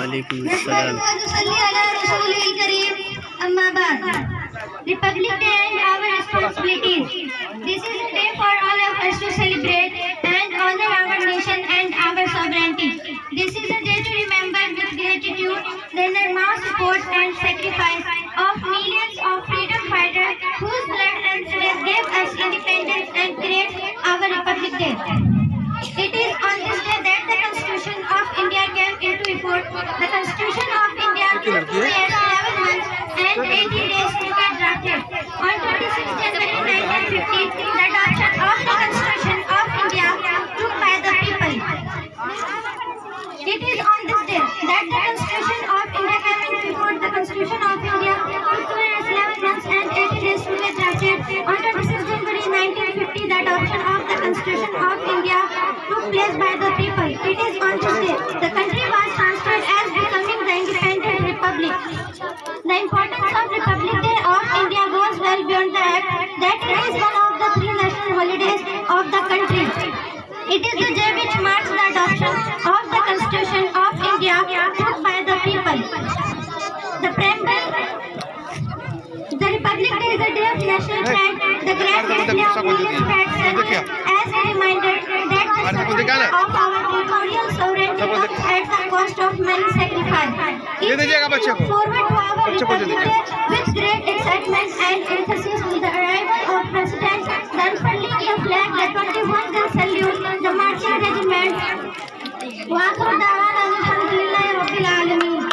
وعلیکم السلام. Republic Day and our responsibilities. This is a day for all of us to celebrate and honor our nation and our sovereignty. This is a day to remember with gratitude the enormous support and sacrifice of millions of freedom fighters whose blood and sweat gave us independence and created our Republic Day. It is on this day that the Constitution of India came into effect. The Constitution of India took 2 years, 11 months and 80 days to get drafted. On 26 January 1950, the adoption of the Constitution of India took by the people. It is on this day that the Constitution of India came into effect. The Constitution of India took 2 years, 11 months and 80 days to get drafted. On 26 January 1950, the adoption of the Constitution of India took place by the people. It is on this day the country was transferred as becoming the independent republic. The importance of Republic Day of India goes well beyond the act that it is one of the 3 national holidays of the country. It is the day which marks the adoption of the Constitution of India took by the people. The preamble. The Republic Day is a day of national pride, the grand assembly of millions pride celebrated as a reminder that the success of our territorial sovereignty comes at the cost of many sacrifices. It is looking forward to our Republic Day with great excitement and enthusiasm. The arrival of President, the unfurling of the flag, the 21-gun salute, the marching regiment. Wa akhiru da'wana alhamdulillahi rabbil alamin.